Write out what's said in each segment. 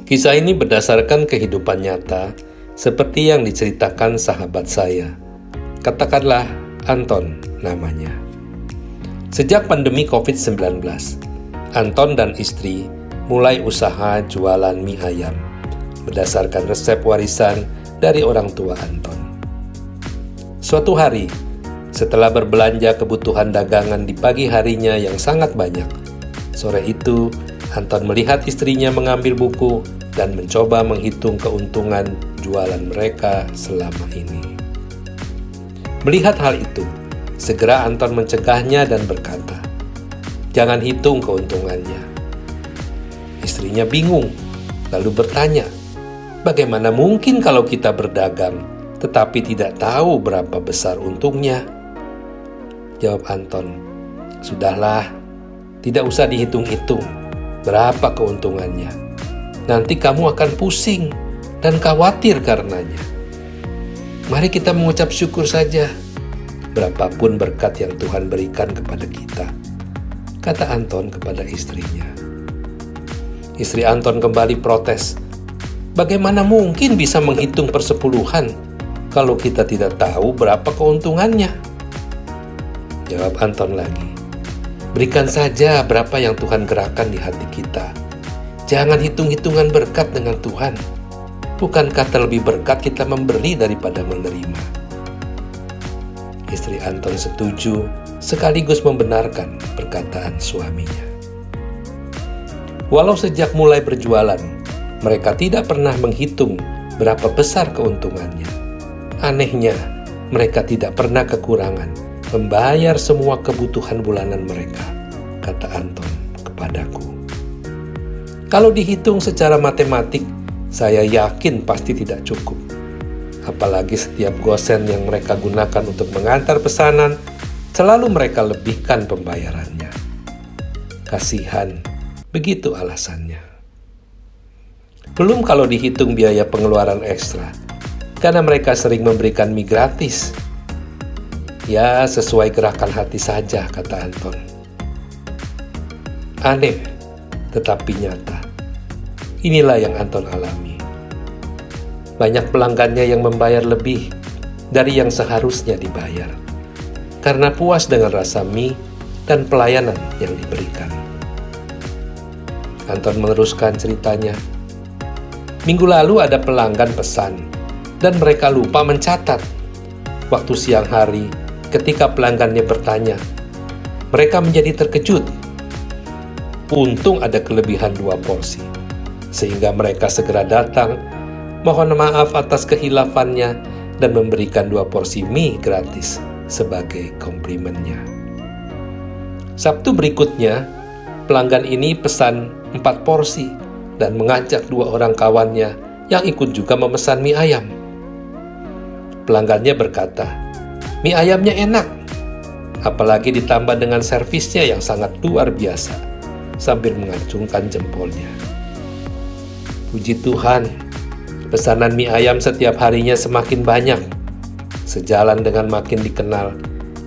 Kisah ini berdasarkan kehidupan nyata, seperti yang diceritakan sahabat saya. Katakanlah Anton namanya. Sejak pandemi COVID-19, Anton dan istri mulai usaha jualan mie ayam, berdasarkan resep warisan dari orang tua Anton. Suatu hari, setelah berbelanja kebutuhan dagangan di pagi harinya yang sangat banyak, sore itu Anton melihat istrinya mengambil buku dan mencoba menghitung keuntungan jualan mereka selama ini. Melihat hal itu, segera Anton mencegahnya dan berkata, "Jangan hitung keuntungannya." Istrinya bingung, lalu bertanya, "Bagaimana mungkin kalau kita berdagang, tetapi tidak tahu berapa besar untungnya?" Jawab Anton, "Sudahlah, tidak usah dihitung-hitung berapa keuntungannya. Nanti kamu akan pusing dan khawatir karenanya. Mari kita mengucap syukur saja, berapapun berkat yang Tuhan berikan kepada kita," kata Anton kepada istrinya. Istri Anton kembali protes, "Bagaimana mungkin bisa menghitung persepuluhan kalau kita tidak tahu berapa keuntungannya?" Jawab Anton lagi, "Berikan saja berapa yang Tuhan gerakkan di hati kita. Jangan hitung-hitungan berkat dengan Tuhan. Bukankah terlebih berkat kita memberi daripada menerima?" Istri Anton setuju sekaligus membenarkan perkataan suaminya. Walau sejak mulai berjualan, mereka tidak pernah menghitung berapa besar keuntungannya. Anehnya, mereka tidak pernah kekurangan membayar semua kebutuhan bulanan mereka, kata Anton kepadaku. Kalau dihitung secara matematik, saya yakin pasti tidak cukup. Apalagi setiap gosen yang mereka gunakan untuk mengantar pesanan, selalu mereka lebihkan pembayarannya. Kasihan, begitu alasannya. Belum kalau dihitung biaya pengeluaran ekstra, karena mereka sering memberikan mie gratis. Ya, sesuai gerakan hati saja, kata Anton. Aneh, tetapi nyata. Inilah yang Anton alami. Banyak pelanggannya yang membayar lebih dari yang seharusnya dibayar, karena puas dengan rasa mie dan pelayanan yang diberikan. Anton meneruskan ceritanya. Minggu lalu ada pelanggan pesan, dan mereka lupa mencatat. Waktu siang hari, ketika pelanggannya bertanya, mereka menjadi terkejut. Untung ada kelebihan 2 porsi, sehingga mereka segera datang, mohon maaf atas kehilafannya, dan memberikan 2 porsi mie gratis sebagai komplimennya. Sabtu berikutnya, pelanggan ini pesan 4 porsi dan mengajak 2 orang kawannya yang ikut juga memesan mie ayam. Pelanggannya berkata, "Mie ayamnya enak, apalagi ditambah dengan servisnya yang sangat luar biasa," sambil mengacungkan jempolnya. Puji Tuhan, pesanan mie ayam setiap harinya semakin banyak, sejalan dengan makin dikenal,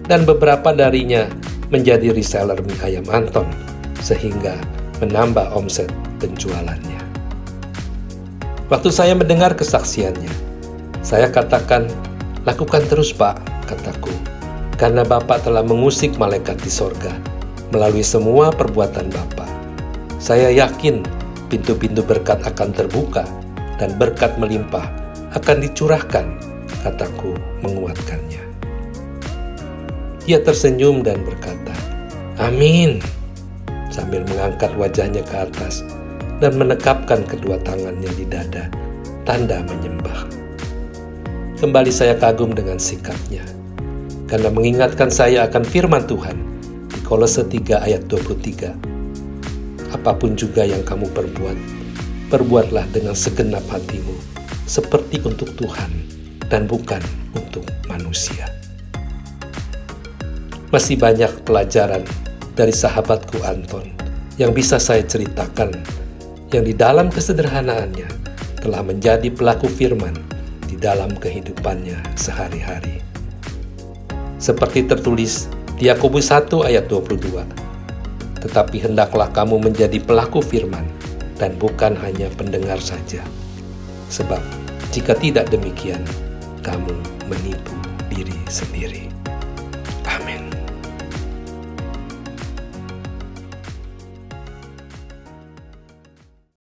dan beberapa darinya menjadi reseller mie ayam Anton, sehingga menambah omset penjualannya. Waktu saya mendengar kesaksiannya, saya katakan, "Lakukan terus, Pak," kataku, "karena Bapak telah mengusik malaikat di sorga melalui semua perbuatan Bapak. Saya yakin pintu-pintu berkat akan terbuka dan berkat melimpah akan dicurahkan," kataku menguatkannya. Dia tersenyum dan berkata, "Amin," sambil mengangkat wajahnya ke atas dan menekapkan kedua tangannya di dada, tanda menyembah. Kembali saya kagum dengan sikapnya, karena mengingatkan saya akan firman Tuhan di Kolose 3 ayat 23. "Apapun juga yang kamu perbuat, perbuatlah dengan segenap hatimu, seperti untuk Tuhan dan bukan untuk manusia." Masih banyak pelajaran dari sahabatku Anton yang bisa saya ceritakan, yang di dalam kesederhanaannya telah menjadi pelaku firman di dalam kehidupannya sehari-hari. Seperti tertulis di Yakobus 1 ayat 22, "Tetapi hendaklah kamu menjadi pelaku firman, dan bukan hanya pendengar saja. Sebab jika tidak demikian, kamu menipu diri sendiri. Amin.